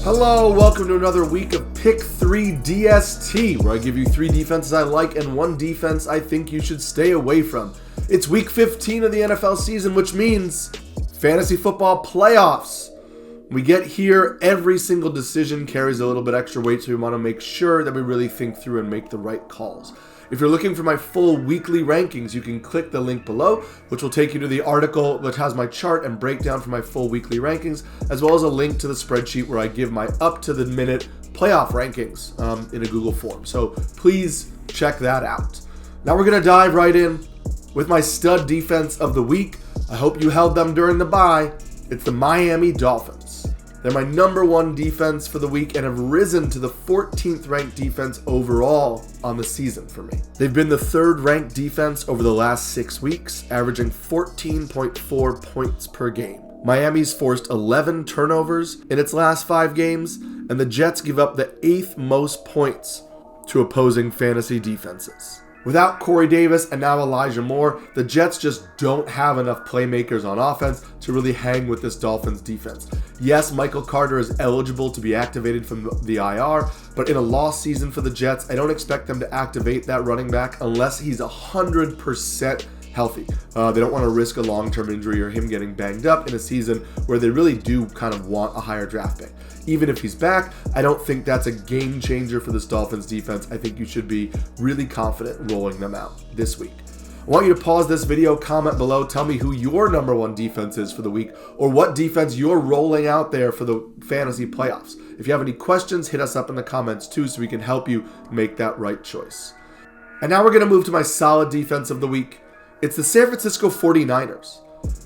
Hello, welcome to another week of Pick 3 DST, where I give you 3 defenses I like and 1 defense I think you should stay away from. It's week 15 of the NFL season, which means fantasy football playoffs. We get here, every single decision carries a little bit extra weight, so we want to make sure that we really think through and make the right calls. If you're looking for my full weekly rankings, you can click the link below, which will take you to the article which has my chart and breakdown for my full weekly rankings, as well as a link to the spreadsheet where I give my up-to-the-minute playoff rankings in a Google form. So please check that out. Now we're going to dive right in with my stud defense of the week. I hope you held them during the bye. It's the Miami Dolphins. They're my number 1 defense for the week and have risen to the 14th ranked defense overall on the season for me. They've been the 3rd ranked defense over the last 6 weeks, averaging 14.4 points per game. Miami's forced 11 turnovers in its last 5 games, and the Jets give up the 8th most points to opposing fantasy defenses. Without Corey Davis and now Elijah Moore, the Jets just don't have enough playmakers on offense to really hang with this Dolphins defense. Yes, Michael Carter is eligible to be activated from the IR, but in a lost season for the Jets, I don't expect them to activate that running back unless he's 100% healthy. They don't want to risk a long-term injury or him getting banged up in a season where they really do kind of want a higher draft pick. Even if he's back, I don't think that's a game changer for this Dolphins defense. I think you should be really confident rolling them out this week. I want you to pause this video, comment below, tell me who your number 1 defense is for the week, or what defense you're rolling out there for the fantasy playoffs. If you have any questions, hit us up in the comments too so we can help you make that right choice. And now we're going to move to my solid defense of the week. It's the San Francisco 49ers.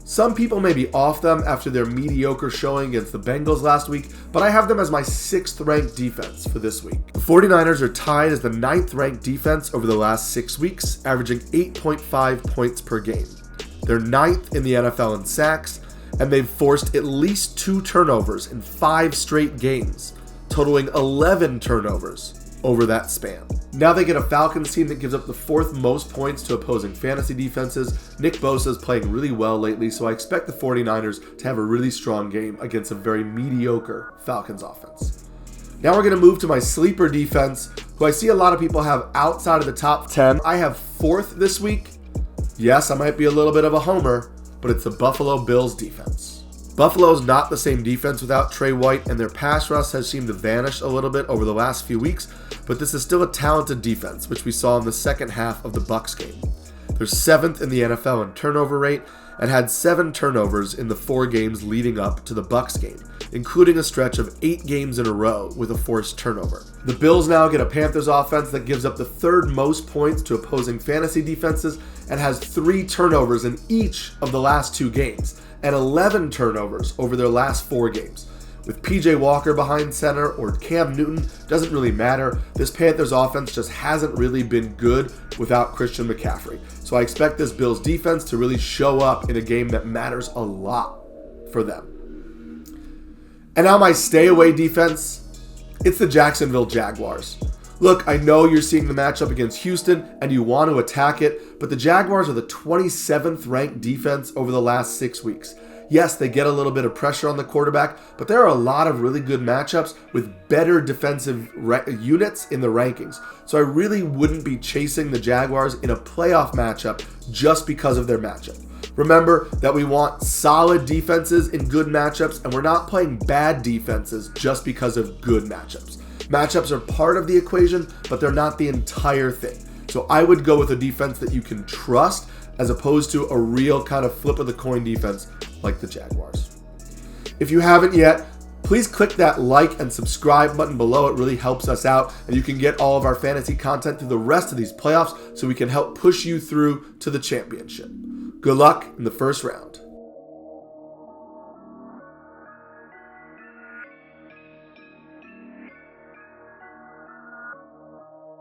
Some people may be off them after their mediocre showing against the Bengals last week, but I have them as my 6th ranked defense for this week. The 49ers are tied as the 9th ranked defense over the last 6 weeks, averaging 8.5 points per game. They're 9th in the NFL in sacks, and they've forced at least 2 turnovers in 5 straight games, totaling 11 turnovers over that span. Now they get a Falcons team that gives up the 4th most points to opposing fantasy defenses. Nick Bosa is playing really well lately, so I expect the 49ers to have a really strong game against a very mediocre Falcons offense. Now we're going to move to my sleeper defense, who I see a lot of people have outside of the top 10. I have 4th this week. Yes, I might be a little bit of a homer, but it's the Buffalo Bills defense. Buffalo's not the same defense without Trey White, and their pass rush has seemed to vanish a little bit over the last few weeks, but this is still a talented defense, which we saw in the second half of the Bucs game. They're 7th in the NFL in turnover rate and had 7 turnovers in the 4 games leading up to the Bucs game, including a stretch of 8 games in a row with a forced turnover. The Bills now get a Panthers offense that gives up the 3rd most points to opposing fantasy defenses and has 3 turnovers in each of the last 2 games, and 11 turnovers over their last 4 games. With PJ Walker behind center or Cam Newton, doesn't really matter. This Panthers offense just hasn't really been good without Christian McCaffrey. So I expect this Bills defense to really show up in a game that matters a lot for them. And now my stay away defense, it's the Jacksonville Jaguars. Look, I know you're seeing the matchup against Houston and you want to attack it, but the Jaguars are the 27th ranked defense over the last 6 weeks. Yes, they get a little bit of pressure on the quarterback, but there are a lot of really good matchups with better defensive units in the rankings. So I really wouldn't be chasing the Jaguars in a playoff matchup just because of their matchup. Remember that we want solid defenses in good matchups, and we're not playing bad defenses just because of good matchups. Matchups are part of the equation, but they're not the entire thing. So I would go with a defense that you can trust as opposed to a real kind of flip of the coin defense like the Jaguars. If you haven't yet, please click that like and subscribe button below. It really helps us out, and you can get all of our fantasy content through the rest of these playoffs so we can help push you through to the championship. Good luck in the first round.